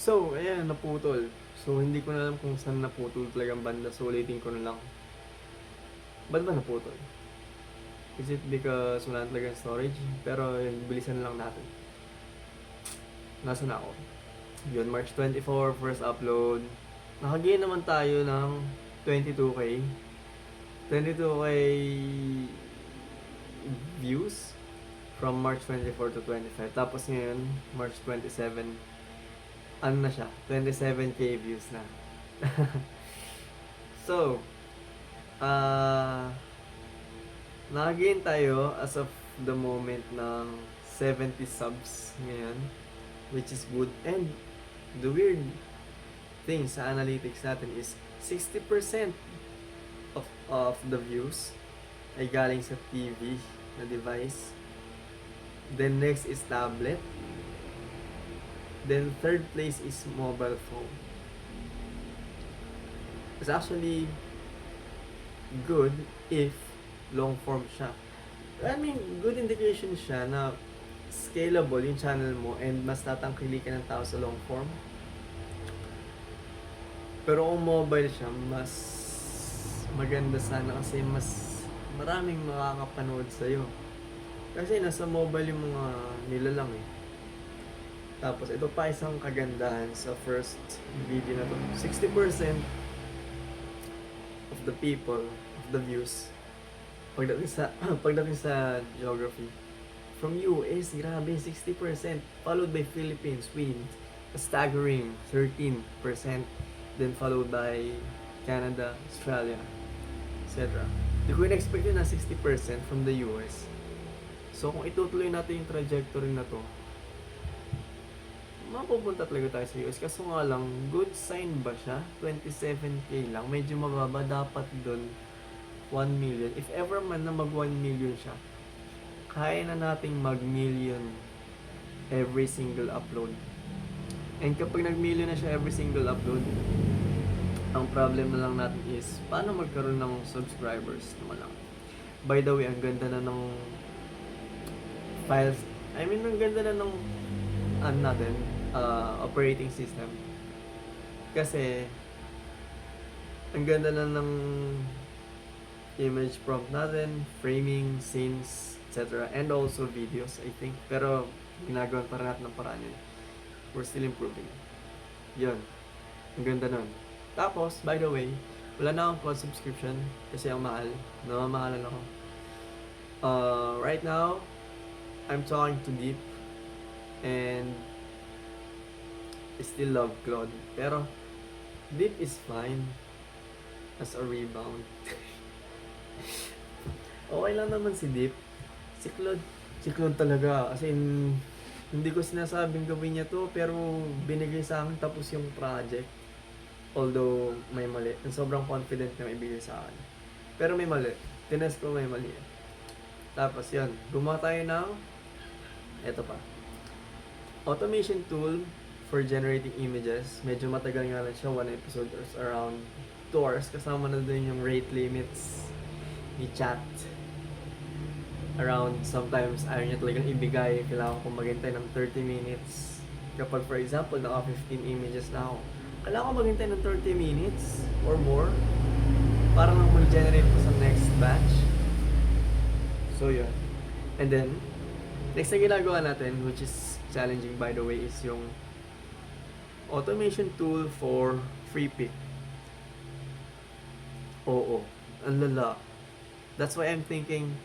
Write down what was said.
So, ayan, naputol. So, hindi ko na alam kung saan naputol talagang banda. So, ulitin ko na lang. Ba't ba naputol? Is it because wala na talagang storage? Pero, yun, bilisan lang natin. Nasaan na ako? Yun, March 24, first upload. Nakagain naman tayo ng 22K. 22K views from March 24 to 25. Tapos ngayon, March 27, ano na siya? 27K views na. So, nakagain tayo as of the moment ng 70 subs ngayon, which is good. And the weird thing sa analytics natin is 60% of the views ay galing sa TV na device. Then next is tablet. Then third place is mobile phone. It's actually good if long form siya. I mean, good indication siya na scalable yung channel mo and mas tatangkili ka ng tao sa long form. Pero kung mobile siya, mas maganda sana kasi mas maraming makakapanood sa'yo. Kasi nasa mobile yung mga nilalang eh. Tapos ito pa isang kagandahan sa first video na to. 60% of the people, of the views, pagdating sa geography, from US, grabe, 60%. Followed by Philippines with a staggering 13%. Then followed by Canada, Australia, etc. Di ko in-expect yun na 60% from the US. So kung itutuloy natin yung trajectory na to, mapupunta talaga tayo sa US. Kaso nga lang, good sign ba siya? 27K lang. Medyo mababa. Dapat dun 1 million. If ever man na mag 1 million siya, kaya na nating mag million every single upload. And kapag nag million na siya every single upload, ang problem na lang natin is paano magkaroon ng subscribers naman lang. By the way, ang ganda na ng files. I mean, ang ganda na ng natin, operating system. Kasi ang ganda na ng image prompt natin, framing, scenes, etc. And also videos, I think. Pero ginagawa pa rin natin ng paraan yun. We're still improving. Yun. Ang ganda nun. Tapos, by the way, wala na akong cloud subscription kasi ang mahal. Namamahalan ako. Right now, I'm talking to Deep and I still love Claude. Pero, Deep is fine as a rebound. Okay lang naman si Deep. Si Claude talaga. As in, hindi ko sinasabing gawin niya to, pero binigay sa akin tapos yung project. Although, may mali. And sobrang confident na ibigay sa akin. Pero may mali. Tinest ko may mali. Tapos yun, gumawa tayo ng eto pa. Automation tool for generating images. Medyo matagal nga lang siya. One episode or around 2 hours. Kasama na dun yung rate limits ni chat. Around, sometimes ayaw niya talagang ibigay. Kailangan ko maghintay ng 30 minutes. Kapag for example, naka 15 images na ako, kailangan ko maghintay ng 30 minutes or more para lang mag-generate ko sa next batch. So yun. And then, next na ginagawa natin, which is challenging by the way, is yung automation tool for free pick. Oo. Ang lala. That's why I'm thinking,